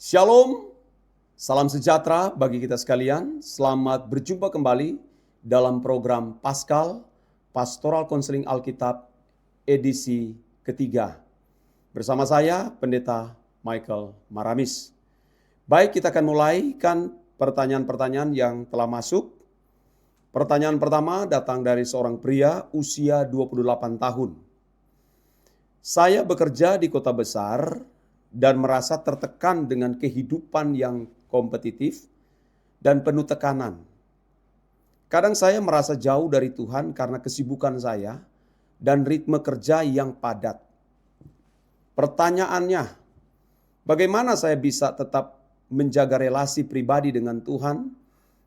Shalom, salam sejahtera bagi kita sekalian. Selamat berjumpa kembali dalam program Paskal, Pastoral Konseling Alkitab, edisi ketiga. Bersama saya, Pendeta Michael Maramis. Baik, kita akan mulaikan pertanyaan-pertanyaan yang telah masuk. Pertanyaan pertama datang dari seorang pria usia 28 tahun. Saya bekerja di kota besar dan merasa tertekan dengan kehidupan yang kompetitif dan penuh tekanan. Kadang saya merasa jauh dari Tuhan karena kesibukan saya dan ritme kerja yang padat. Pertanyaannya, bagaimana saya bisa tetap menjaga relasi pribadi dengan Tuhan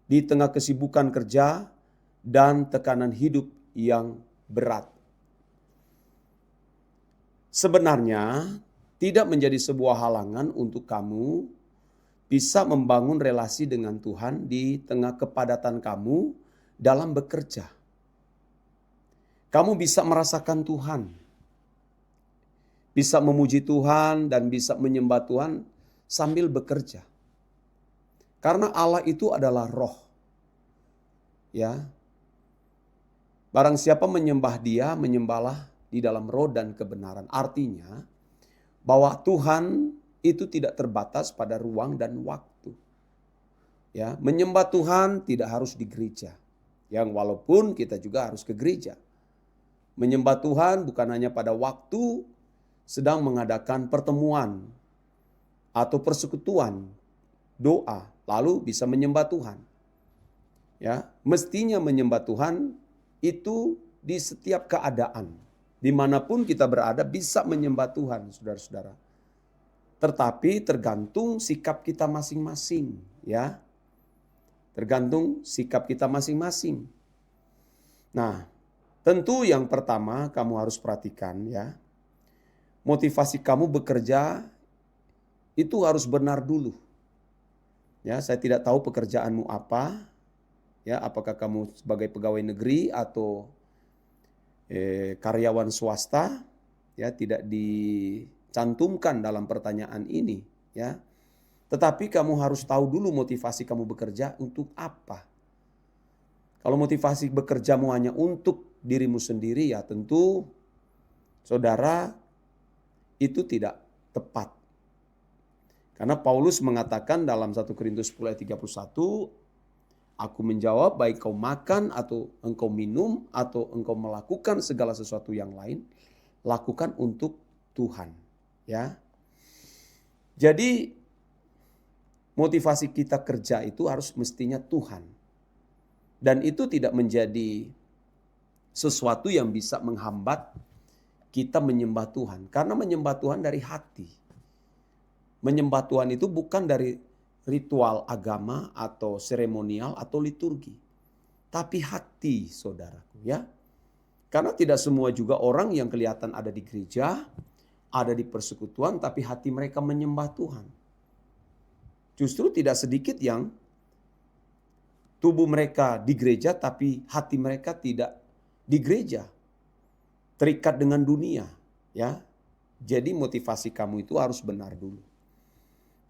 di tengah kesibukan kerja dan tekanan hidup yang berat? Sebenarnya, tidak menjadi sebuah halangan untuk kamu bisa membangun relasi dengan Tuhan di tengah kepadatan kamu dalam bekerja. Kamu bisa merasakan Tuhan, bisa memuji Tuhan dan bisa menyembah Tuhan sambil bekerja. Karena Allah itu adalah roh. Ya. Barang siapa menyembah Dia, menyembahlah di dalam roh dan kebenaran. Artinya, bahwa Tuhan itu tidak terbatas pada ruang dan waktu. Ya, menyembah Tuhan tidak harus di gereja. Yang walaupun kita juga harus ke gereja. Menyembah Tuhan bukan hanya pada waktu sedang mengadakan pertemuan atau persekutuan, doa, lalu bisa menyembah Tuhan. Ya, mestinya menyembah Tuhan itu di setiap keadaan. Dimanapun kita berada bisa menyembah Tuhan, saudara-saudara. Tetapi tergantung sikap kita masing-masing, ya. Tergantung sikap kita masing-masing. Nah, tentu yang pertama kamu harus perhatikan, ya. Motivasi kamu bekerja itu harus benar dulu. Ya, saya tidak tahu pekerjaanmu apa, ya, apakah kamu sebagai pegawai negeri atau karyawan swasta, ya, tidak dicantumkan dalam pertanyaan ini, ya. Tetapi kamu harus tahu dulu motivasi kamu bekerja untuk apa. Kalau motivasi bekerjamu hanya untuk dirimu sendiri, ya tentu saudara itu tidak tepat. Karena Paulus mengatakan dalam 1 Korintus 10 ayat 31, aku menjawab, baik kau makan atau engkau minum atau engkau melakukan segala sesuatu yang lain, lakukan untuk Tuhan. Ya. Jadi motivasi kita kerja itu harus mestinya Tuhan. Dan itu tidak menjadi sesuatu yang bisa menghambat kita menyembah Tuhan. Karena menyembah Tuhan dari hati. Menyembah Tuhan itu bukan dari ritual agama atau seremonial atau liturgi. Tapi hati, saudaraku, ya. Karena tidak semua juga orang yang kelihatan ada di gereja, ada di persekutuan, tapi hati mereka menyembah Tuhan. Justru tidak sedikit yang tubuh mereka di gereja, tapi hati mereka tidak di gereja. Terikat dengan dunia, ya. Jadi motivasi kamu itu harus benar dulu.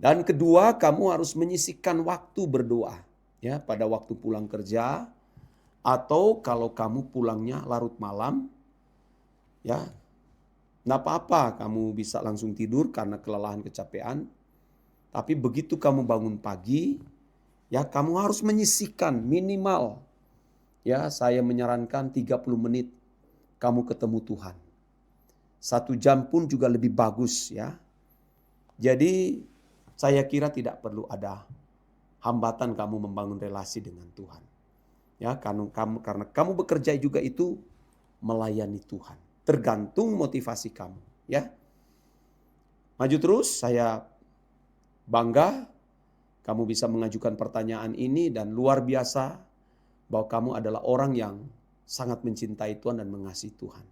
Dan kedua, kamu harus menyisihkan waktu berdoa, ya, pada waktu pulang kerja atau kalau kamu pulangnya larut malam, ya, enggak apa-apa kamu bisa langsung tidur karena kelelahan kecapean. Tapi begitu kamu bangun pagi, ya, kamu harus menyisihkan minimal, ya, saya menyarankan 30 menit kamu ketemu Tuhan. 1 jam pun juga lebih bagus, ya. Jadi saya kira tidak perlu ada hambatan kamu membangun relasi dengan Tuhan. Ya, karena kamu bekerja juga itu melayani Tuhan. Tergantung motivasi kamu, ya. Maju terus, saya bangga kamu bisa mengajukan pertanyaan ini dan luar biasa bahwa kamu adalah orang yang sangat mencintai Tuhan dan mengasihi Tuhan.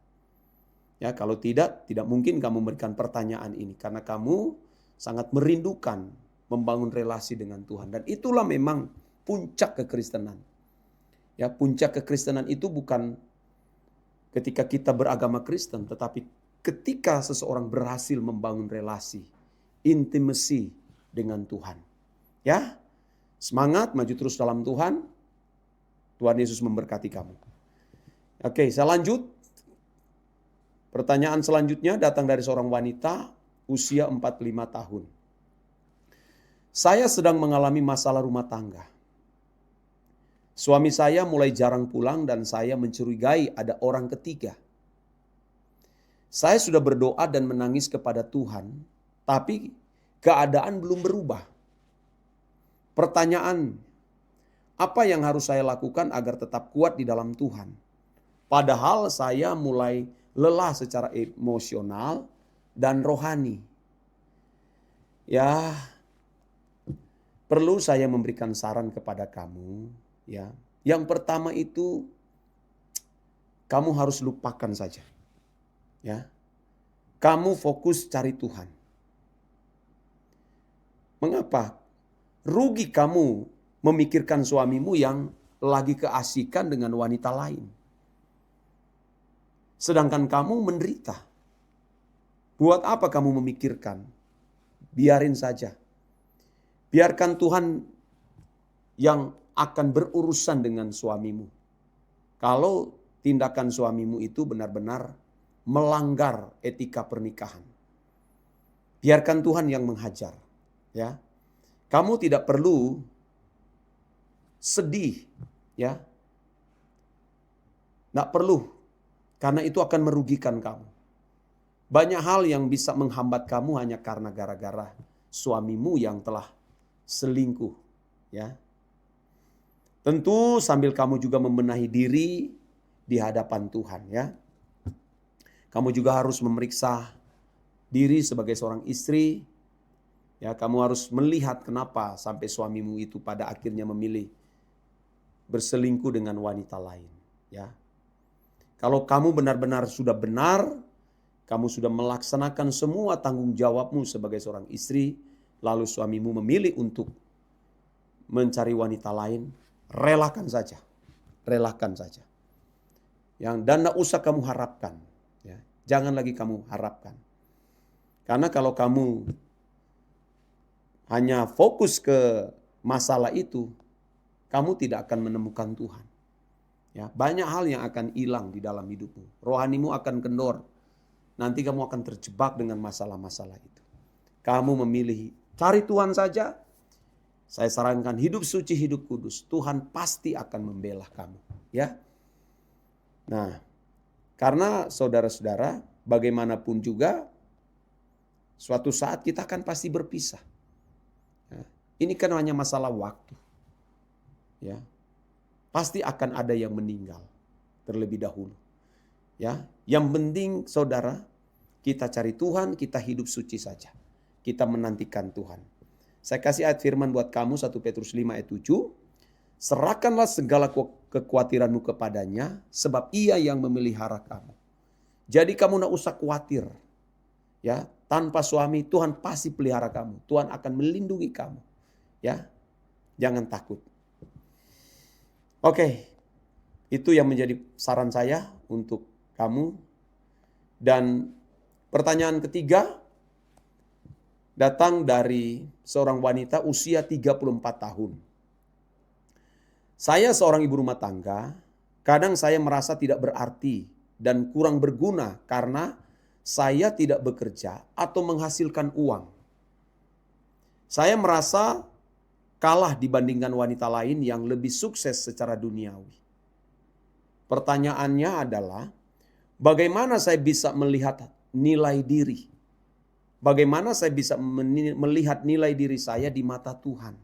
Ya, kalau tidak mungkin kamu memberikan pertanyaan ini karena kamu sangat merindukan membangun relasi dengan Tuhan. Dan itulah memang puncak kekristenan. Ya, puncak kekristenan itu bukan ketika kita beragama Kristen, tetapi ketika seseorang berhasil membangun relasi, intimacy dengan Tuhan. Ya, semangat maju terus dalam Tuhan. Tuhan Yesus memberkati kamu. Oke, saya lanjut. Pertanyaan selanjutnya datang dari seorang wanita usia 45 tahun. Saya sedang mengalami masalah rumah tangga. Suami saya mulai jarang pulang dan saya mencurigai ada orang ketiga. Saya sudah berdoa dan menangis kepada Tuhan, tapi keadaan belum berubah. Pertanyaan, apa yang harus saya lakukan agar tetap kuat di dalam Tuhan? Padahal saya mulai lelah secara emosional dan rohani. Ya, perlu saya memberikan saran kepada kamu. Ya, yang pertama itu kamu harus lupakan saja. Ya, kamu fokus cari Tuhan. Mengapa? Rugi kamu memikirkan suamimu yang lagi keasikan dengan wanita lain. Sedangkan kamu menderita. Buat apa kamu memikirkan? Biarin saja. Biarkan Tuhan yang akan berurusan dengan suamimu. Kalau tindakan suamimu itu benar-benar melanggar etika pernikahan. Biarkan Tuhan yang menghajar. Ya. Kamu tidak perlu sedih. Ya. Tidak perlu. Karena itu akan merugikan kamu. Banyak hal yang bisa menghambat kamu hanya karena gara-gara suamimu yang telah selingkuh. Ya. Tentu sambil kamu juga membenahi diri di hadapan Tuhan. Ya. Kamu juga harus memeriksa diri sebagai seorang istri. Ya, kamu harus melihat kenapa sampai suamimu itu pada akhirnya memilih berselingkuh dengan wanita lain. Ya. Kalau kamu benar-benar sudah benar, kamu sudah melaksanakan semua tanggung jawabmu sebagai seorang istri, lalu suamimu memilih untuk mencari wanita lain, relakan saja. Relakan saja. Dan tidak usah kamu harapkan. Ya. Jangan lagi kamu harapkan. Karena kalau kamu hanya fokus ke masalah itu, kamu tidak akan menemukan Tuhan. Ya, banyak hal yang akan hilang di dalam hidupmu. Rohanimu akan kendor. Nanti kamu akan terjebak dengan masalah-masalah itu. Kamu memilih cari Tuhan saja. Saya sarankan hidup suci, hidup kudus. Tuhan pasti akan membela kamu. Ya. Nah, karena saudara-saudara, bagaimanapun juga, suatu saat kita akan pasti berpisah. Ya. Ini kan hanya masalah waktu. Ya. Pasti akan ada yang meninggal terlebih dahulu. Ya, yang penting saudara, kita cari Tuhan, kita hidup suci saja. Kita menantikan Tuhan. Saya kasih ayat firman buat kamu 1 Petrus 5 ayat 7. Serahkanlah segala kekhawatiranmu kepadanya, sebab ia yang memelihara kamu. Jadi kamu tidak usah khawatir. Ya, tanpa suami Tuhan pasti pelihara kamu. Tuhan akan melindungi kamu. Ya, jangan takut. Oke, itu yang menjadi saran saya untuk kamu. Dan pertanyaan ketiga datang dari seorang wanita usia 34 tahun. Saya seorang ibu rumah tangga, kadang saya merasa tidak berarti dan kurang berguna karena saya tidak bekerja atau menghasilkan uang. Saya merasa kalah dibandingkan wanita lain yang lebih sukses secara duniawi. Pertanyaannya adalah, bagaimana saya bisa melihat nilai diri? Bagaimana saya bisa melihat nilai diri saya di mata Tuhan?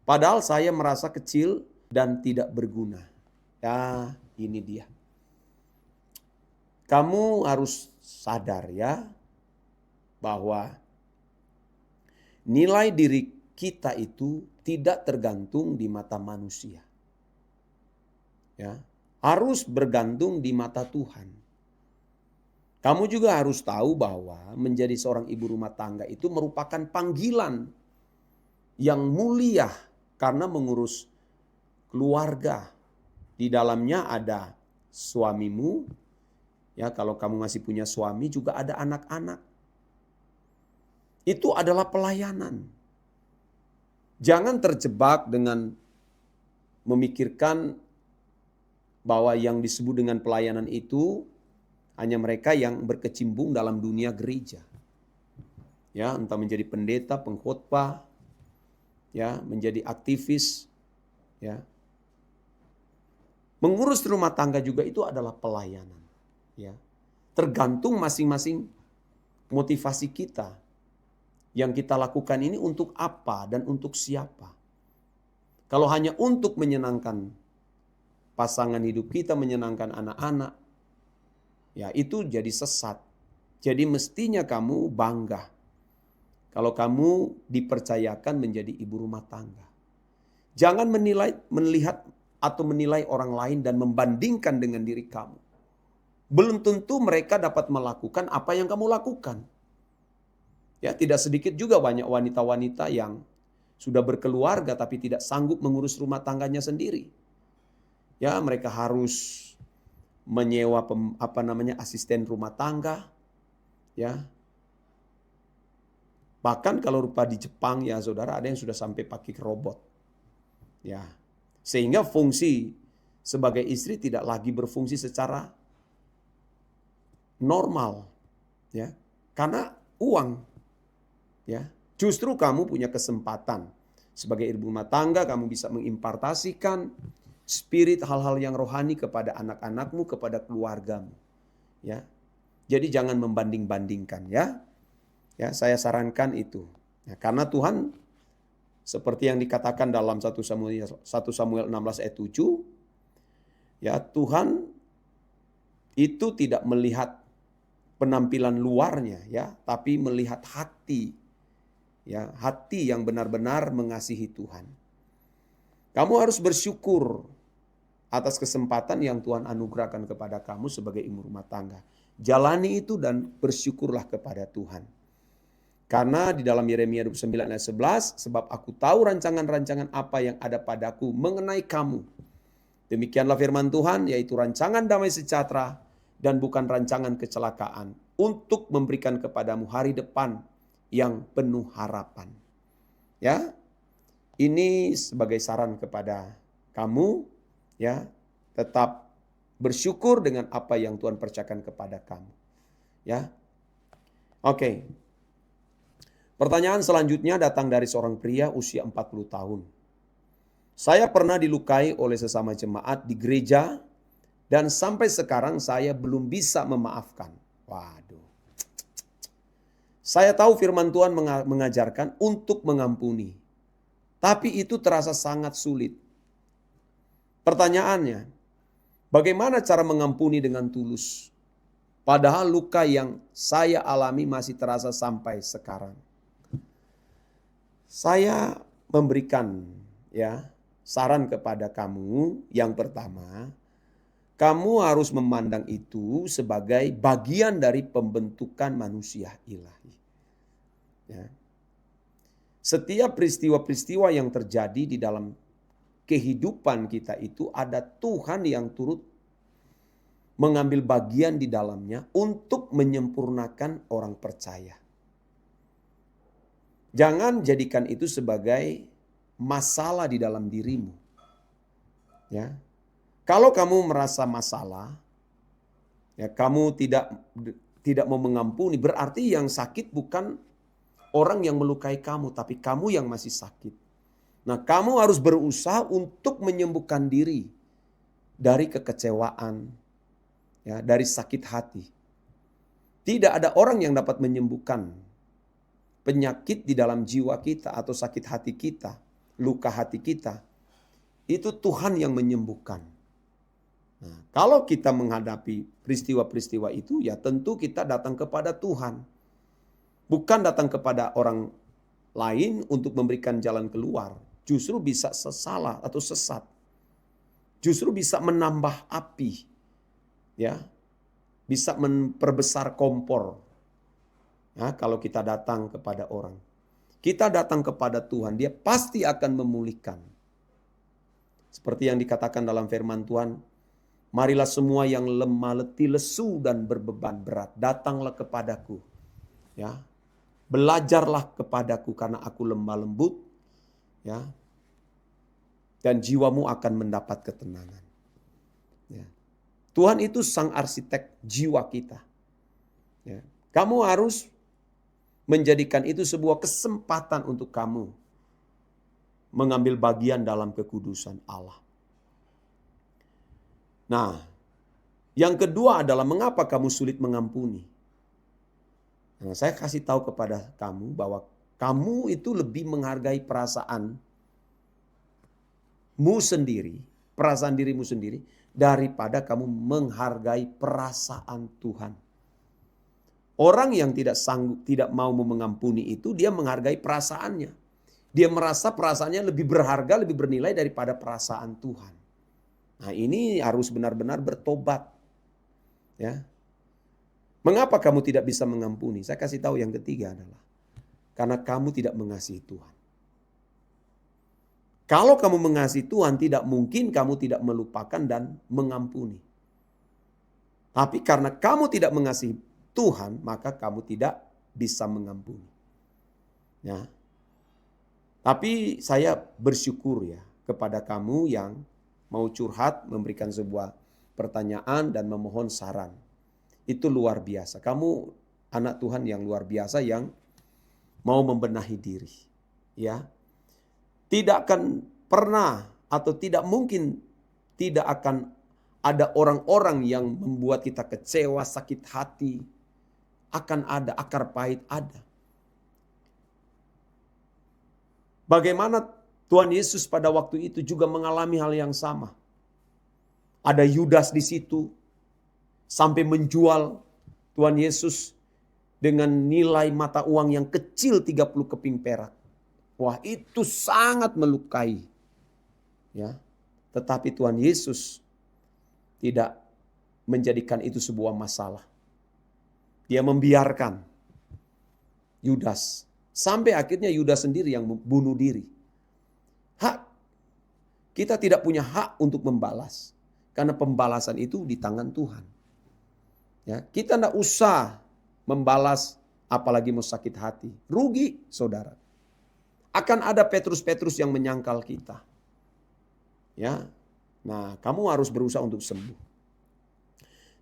Padahal saya merasa kecil dan tidak berguna. Ya, ini dia. Kamu harus sadar ya, bahwa nilai diri kita itu tidak tergantung di mata manusia. Ya, harus bergantung di mata Tuhan. Kamu juga harus tahu bahwa menjadi seorang ibu rumah tangga itu merupakan panggilan yang mulia karena mengurus keluarga. Di dalamnya ada suamimu, ya kalau kamu masih punya suami juga ada anak-anak. itu adalah pelayanan. Jangan terjebak dengan memikirkan bahwa yang disebut dengan pelayanan itu hanya mereka yang berkecimpung dalam dunia gereja. Ya, entah menjadi pendeta, pengkhotbah, ya, menjadi aktivis, ya. Mengurus rumah tangga juga itu adalah pelayanan, ya. Tergantung masing-masing motivasi kita. Yang kita lakukan ini untuk apa dan untuk siapa. Kalau hanya untuk menyenangkan pasangan hidup kita, menyenangkan anak-anak, ya itu jadi sesat. Jadi mestinya kamu bangga kalau kamu dipercayakan menjadi ibu rumah tangga. Jangan melihat atau menilai orang lain dan membandingkan dengan diri kamu. Belum tentu mereka dapat melakukan apa yang kamu lakukan. Ya, tidak sedikit juga banyak wanita-wanita yang sudah berkeluarga tapi tidak sanggup mengurus rumah tangganya sendiri. Ya, mereka harus menyewa asisten rumah tangga. Ya. Bahkan kalau rupa di Jepang ya saudara, ada yang sudah sampai pakai robot. Ya. Sehingga fungsi sebagai istri tidak lagi berfungsi secara normal. Ya. Karena uang. Ya, justru kamu punya kesempatan sebagai ibu rumah tangga, kamu bisa mengimpartasikan spirit hal-hal yang rohani kepada anak-anakmu, kepada keluargamu. Ya, jadi jangan membanding-bandingkan ya. Ya, saya sarankan itu. Ya, karena Tuhan seperti yang dikatakan dalam 1 Samuel 16 ayat 7, ya Tuhan itu tidak melihat penampilan luarnya ya, tapi melihat hati. Ya, hati yang benar-benar mengasihi Tuhan. Kamu harus bersyukur atas kesempatan yang Tuhan anugerahkan kepada kamu sebagai ibu rumah tangga. Jalani itu dan bersyukurlah kepada Tuhan. Karena di dalam Yeremia 29 ayat 11, sebab aku tahu rancangan-rancangan apa yang ada padaku mengenai kamu. Demikianlah firman Tuhan, yaitu rancangan damai sejahtera dan bukan rancangan kecelakaan, untuk memberikan kepadamu hari depan yang penuh harapan. Ya, ini sebagai saran kepada kamu, ya, tetap bersyukur dengan apa yang Tuhan percayakan kepada kamu. Ya, oke. Pertanyaan selanjutnya datang dari seorang pria usia 40 tahun. Saya pernah dilukai oleh sesama jemaat di gereja dan sampai sekarang saya belum bisa memaafkan. Waduh. Saya tahu firman Tuhan mengajarkan untuk mengampuni. Tapi itu terasa sangat sulit. Pertanyaannya, bagaimana cara mengampuni dengan tulus? Padahal luka yang saya alami masih terasa sampai sekarang. Saya memberikan ya saran kepada kamu yang pertama, kamu harus memandang itu sebagai bagian dari pembentukan manusia ilahi. Ya. Setiap peristiwa-peristiwa yang terjadi di dalam kehidupan kita itu ada Tuhan yang turut mengambil bagian di dalamnya untuk menyempurnakan orang percaya. Jangan jadikan itu sebagai masalah di dalam dirimu. Ya. Kalau kamu merasa masalah, ya kamu tidak mau mengampuni, berarti yang sakit bukan orang yang melukai kamu, tapi kamu yang masih sakit. Nah, kamu harus berusaha untuk menyembuhkan diri dari kekecewaan, ya, dari sakit hati. Tidak ada orang yang dapat menyembuhkan penyakit di dalam jiwa kita atau sakit hati kita, luka hati kita. Itu Tuhan yang menyembuhkan. Nah, kalau kita menghadapi peristiwa-peristiwa itu, ya tentu kita datang kepada Tuhan. Bukan datang kepada orang lain untuk memberikan jalan keluar. Justru bisa salah atau sesat. Justru bisa menambah api. Ya, bisa memperbesar kompor. Ya, kalau kita datang kepada orang. Kita datang kepada Tuhan, Dia pasti akan memulihkan. Seperti yang dikatakan dalam firman Tuhan, marilah semua yang lemah, letih, lesu dan berbeban berat, datanglah kepadaku. Ya. Belajarlah kepadaku karena aku lemah lembut, ya, dan jiwamu akan mendapat ketenangan. Ya. Tuhan itu sang arsitek jiwa kita. Ya. Kamu harus menjadikan itu sebuah kesempatan untuk kamu mengambil bagian dalam kekudusan Allah. Nah, yang kedua adalah mengapa kamu sulit mengampuni. Nah, saya kasih tahu kepada kamu bahwa kamu itu lebih menghargai perasaanmu sendiri, perasaan dirimu sendiri, daripada kamu menghargai perasaan Tuhan. Orang yang tidak sanggup, tidak mau mengampuni itu, dia menghargai perasaannya. Dia merasa perasaannya lebih berharga, lebih bernilai daripada perasaan Tuhan. Nah, ini harus benar-benar bertobat. Ya. Mengapa kamu tidak bisa mengampuni? Saya kasih tahu yang ketiga adalah karena kamu tidak mengasihi Tuhan. Kalau kamu mengasihi Tuhan, tidak mungkin kamu tidak melupakan dan mengampuni. Tapi karena kamu tidak mengasihi Tuhan, maka kamu tidak bisa mengampuni. Ya. Tapi saya bersyukur ya kepada kamu yang mau curhat, memberikan sebuah pertanyaan dan memohon saran. Itu luar biasa. Kamu anak Tuhan yang luar biasa yang mau membenahi diri. Ya. Tidak akan pernah atau tidak mungkin tidak akan ada orang-orang yang membuat kita kecewa, sakit hati. Akan ada, akar pahit ada. Bagaimana Tuhan Yesus pada waktu itu juga mengalami hal yang sama. Ada Yudas di situ sampai menjual Tuhan Yesus dengan nilai mata uang yang kecil 30 keping perak. Wah, itu sangat melukai. Ya. Tetapi Tuhan Yesus tidak menjadikan itu sebuah masalah. Dia membiarkan Yudas. Sampai akhirnya Yudas sendiri yang bunuh diri. Kita tidak punya hak untuk membalas. Karena pembalasan itu di tangan Tuhan. Ya, kita tidak usah membalas apalagi mau sakit hati. Rugi saudara. Akan ada Petrus-Petrus yang menyangkal kita. Ya, nah kamu harus berusaha untuk sembuh.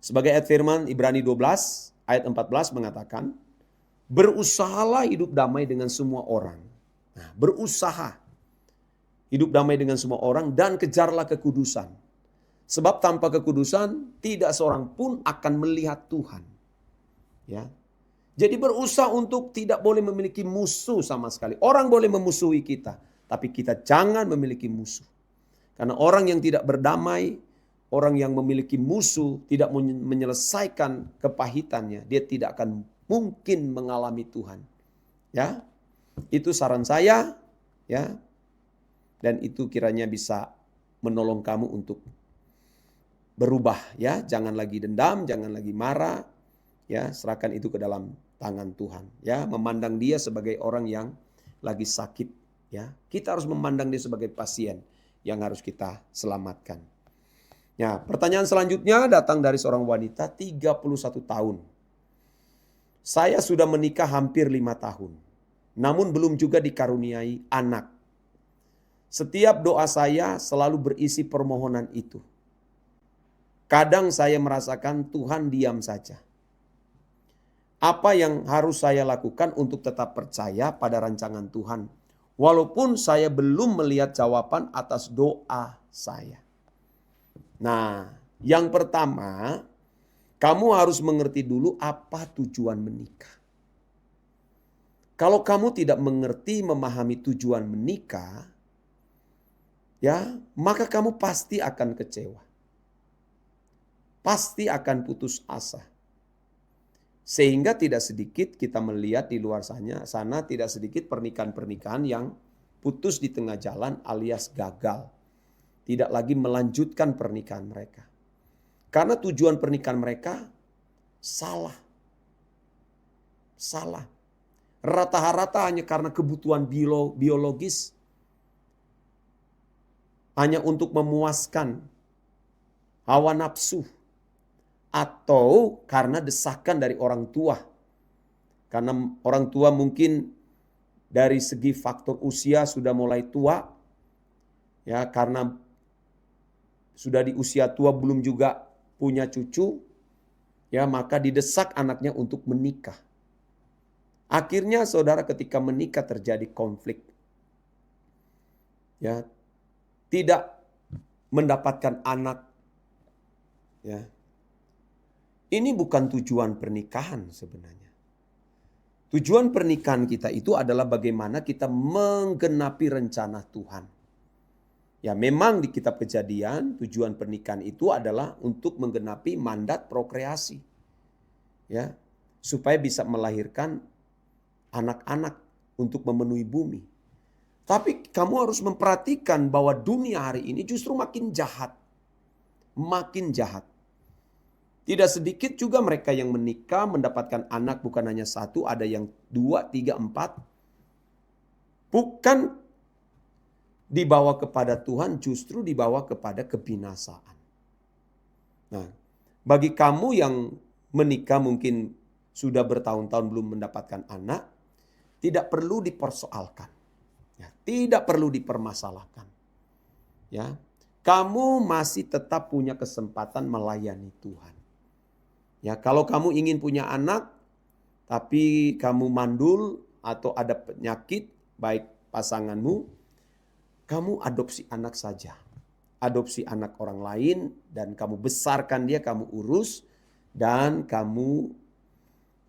Sebagai ayat firman Ibrani 12 ayat 14 mengatakan, berusahalah hidup damai dengan semua orang. Nah, berusaha hidup damai dengan semua orang dan kejarlah kekudusan. Sebab tanpa kekudusan tidak seorang pun akan melihat Tuhan. Ya. Jadi berusaha untuk tidak boleh memiliki musuh sama sekali. Orang boleh memusuhi kita, tapi kita jangan memiliki musuh. Karena orang yang tidak berdamai, orang yang memiliki musuh, tidak menyelesaikan kepahitannya, dia tidak akan mungkin mengalami Tuhan. Ya. Itu saran saya, ya. Dan itu kiranya bisa menolong kamu untuk berubah, ya. Jangan lagi dendam, jangan lagi marah, ya. Serahkan itu ke dalam tangan Tuhan, ya. Memandang dia sebagai orang yang lagi sakit, ya. Kita harus memandang dia sebagai pasien yang harus kita selamatkan. Ya, pertanyaan selanjutnya datang dari seorang wanita 31 tahun. Saya sudah menikah hampir 5 tahun, namun belum juga dikaruniai anak. Setiap doa saya selalu berisi permohonan itu. Kadang saya merasakan Tuhan diam saja. Apa yang harus saya lakukan untuk tetap percaya pada rancangan Tuhan? Walaupun saya belum melihat jawaban atas doa saya. Nah, yang pertama, kamu harus mengerti dulu apa tujuan menikah. Kalau kamu tidak mengerti, memahami tujuan menikah, ya, maka kamu pasti akan kecewa. Pasti akan putus asa. Sehingga tidak sedikit kita melihat di luar sana tidak sedikit pernikahan-pernikahan yang putus di tengah jalan alias gagal. Tidak lagi melanjutkan pernikahan mereka. Karena tujuan pernikahan mereka salah. Salah. Rata-rata hanya karena kebutuhan biologis. Hanya untuk memuaskan hawa nafsu. Atau karena desakan dari orang tua. Karena orang tua mungkin dari segi faktor usia sudah mulai tua, ya, karena sudah di usia tua belum juga punya cucu, ya, maka didesak anaknya untuk menikah. Akhirnya saudara ketika menikah terjadi konflik. Ya, tidak mendapatkan anak. Ya. Ini bukan tujuan pernikahan sebenarnya. Tujuan pernikahan kita itu adalah bagaimana kita menggenapi rencana Tuhan. Ya, memang di kitab Kejadian tujuan pernikahan itu adalah untuk menggenapi mandat prokreasi. Ya, supaya bisa melahirkan anak-anak untuk memenuhi bumi. Tapi kamu harus memperhatikan bahwa dunia hari ini justru makin jahat. Makin jahat. Tidak sedikit juga mereka yang menikah mendapatkan anak bukan hanya satu, ada yang 2, 3, 4. Bukan dibawa kepada Tuhan, justru dibawa kepada kebinasaan. Nah, bagi kamu yang menikah mungkin sudah bertahun-tahun belum mendapatkan anak, tidak perlu dipersoalkan. Ya, tidak perlu dipermasalahkan. Ya, kamu masih tetap punya kesempatan melayani Tuhan. Ya, kalau kamu ingin punya anak, tapi kamu mandul atau ada penyakit, baik pasanganmu, kamu adopsi anak saja. Adopsi anak orang lain dan kamu besarkan dia, kamu urus, dan kamu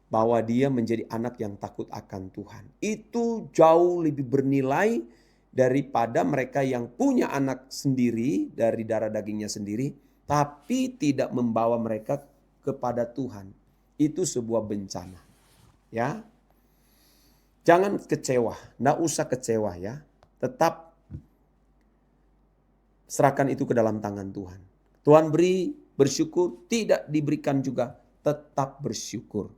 bawa dia menjadi anak yang takut akan Tuhan. Itu jauh lebih bernilai daripada mereka yang punya anak sendiri dari darah dagingnya sendiri, tapi tidak membawa mereka kepada Tuhan. Itu sebuah bencana. Ya. Jangan kecewa, enggak usah kecewa ya. Tetap serahkan itu ke dalam tangan Tuhan. Tuhan beri, bersyukur, tidak diberikan juga, tetap bersyukur.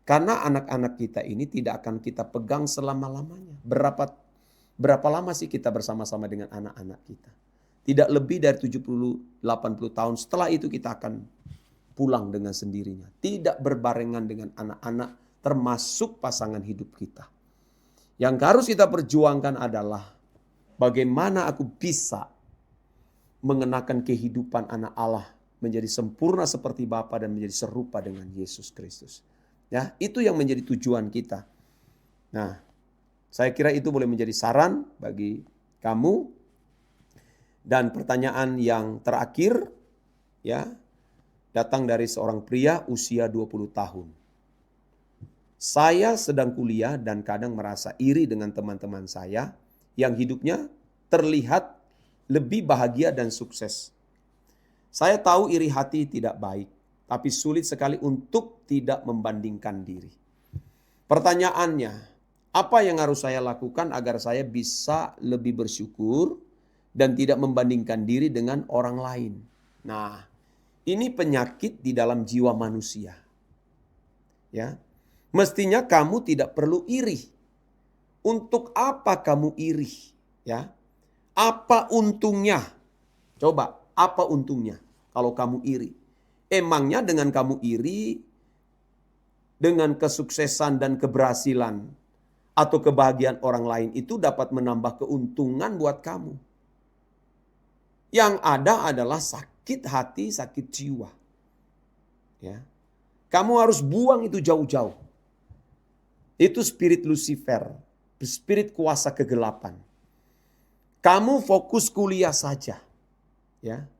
Karena anak-anak kita ini tidak akan kita pegang selama-lamanya. Berapa lama sih kita bersama-sama dengan anak-anak kita? Tidak lebih dari 70-80 tahun. Setelah itu kita akan pulang dengan sendirinya. Tidak berbarengan dengan anak-anak termasuk pasangan hidup kita. Yang harus kita perjuangkan adalah bagaimana aku bisa mengenakan kehidupan anak Allah menjadi sempurna seperti Bapa dan menjadi serupa dengan Yesus Kristus. Ya, itu yang menjadi tujuan kita. Nah, saya kira itu boleh menjadi saran bagi kamu. Dan pertanyaan yang terakhir, ya, datang dari seorang pria usia 20 tahun. Saya sedang kuliah dan kadang merasa iri dengan teman-teman saya yang hidupnya terlihat lebih bahagia dan sukses. Saya tahu iri hati tidak baik, tapi sulit sekali untuk tidak membandingkan diri. Pertanyaannya, apa yang harus saya lakukan agar saya bisa lebih bersyukur dan tidak membandingkan diri dengan orang lain? Nah, ini penyakit di dalam jiwa manusia. Ya. Mestinya kamu tidak perlu iri. Untuk apa kamu iri? Ya. Apa untungnya? Coba, apa untungnya kalau kamu iri? Emangnya dengan kamu iri, dengan kesuksesan dan keberhasilan atau kebahagiaan orang lain itu dapat menambah keuntungan buat kamu? Yang ada adalah sakit hati, sakit jiwa. Ya. Kamu harus buang itu jauh-jauh. Itu spirit Lucifer, spirit kuasa kegelapan. Kamu fokus kuliah saja. Ya.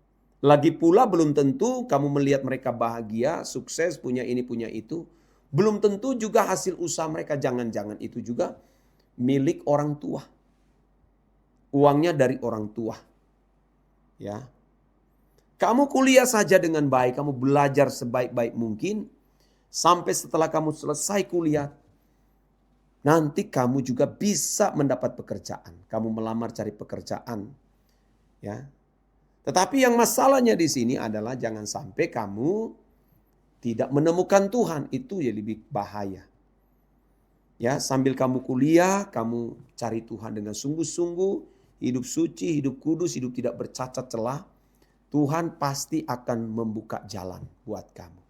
Lagi pula belum tentu kamu melihat mereka bahagia, sukses, punya ini, punya itu. Belum tentu juga hasil usaha mereka, jangan-jangan itu juga milik orang tua. Uangnya dari orang tua. Ya. Kamu kuliah saja dengan baik, kamu belajar sebaik-baik mungkin. Sampai setelah kamu selesai kuliah, nanti kamu juga bisa mendapat pekerjaan. Kamu melamar cari pekerjaan. Ya. Tetapi yang masalahnya di sini adalah jangan sampai kamu tidak menemukan Tuhan. Itu ya lebih bahaya. Ya, sambil kamu kuliah, kamu cari Tuhan dengan sungguh-sungguh, hidup suci, hidup kudus, hidup tidak bercacat celah. Tuhan pasti akan membuka jalan buat kamu.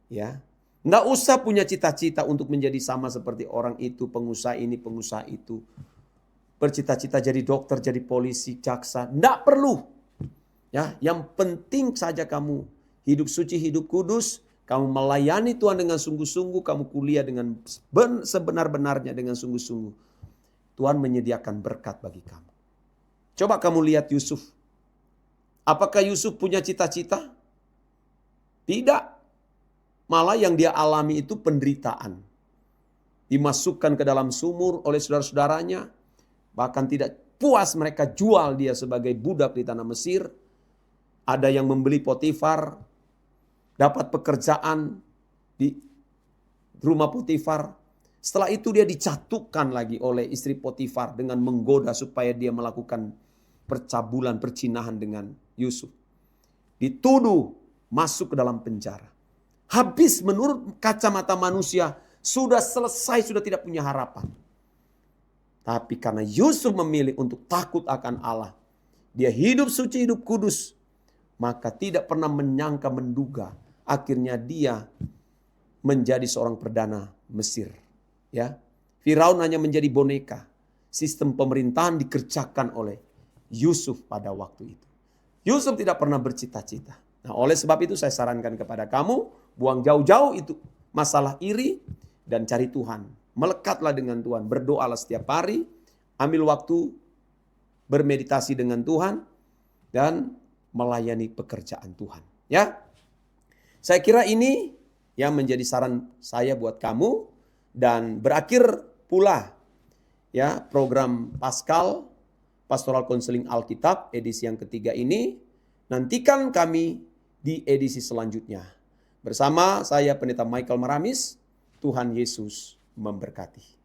Ya. Nggak usah punya cita-cita untuk menjadi sama seperti orang itu, pengusaha ini, pengusaha itu. Bercita-cita jadi dokter, jadi polisi, jaksa. Nggak perlu. Ya, yang penting saja kamu hidup suci, hidup kudus. Kamu melayani Tuhan dengan sungguh-sungguh. Kamu kuliah dengan sebenar-benarnya dengan sungguh-sungguh. Tuhan menyediakan berkat bagi kamu. Coba kamu lihat Yusuf. Apakah Yusuf punya cita-cita? Tidak. Malah yang dia alami itu penderitaan. Dimasukkan ke dalam sumur oleh saudara-saudaranya. Bahkan tidak puas mereka jual dia sebagai budak di tanah Mesir. Ada yang membeli Potifar. Dapat pekerjaan di rumah Potifar. Setelah itu dia dicatukan lagi oleh istri Potifar dengan menggoda supaya dia melakukan percabulan, percinahan dengan Yusuf. Dituduh masuk ke dalam penjara. Habis menurut kacamata manusia sudah selesai, sudah tidak punya harapan. Tapi karena Yusuf memilih untuk takut akan Allah. Dia hidup suci, hidup kudus. Maka tidak pernah menyangka, menduga. Akhirnya dia menjadi seorang perdana Mesir. Ya, Firaun hanya menjadi boneka. Sistem pemerintahan dikerjakan oleh Yusuf pada waktu itu. Yusuf tidak pernah bercita-cita. Nah, oleh sebab itu saya sarankan kepada kamu, buang jauh-jauh itu masalah iri dan cari Tuhan. Melekatlah dengan Tuhan, berdoalah setiap hari, ambil waktu bermeditasi dengan Tuhan dan melayani pekerjaan Tuhan. Ya, saya kira ini yang menjadi saran saya buat kamu. Dan berakhir pula ya program Paskal Pastoral Counseling Alkitab edisi yang ketiga ini. Nantikan kami di edisi selanjutnya. Bersama saya Pendeta Michael Maramis, Tuhan Yesus memberkati.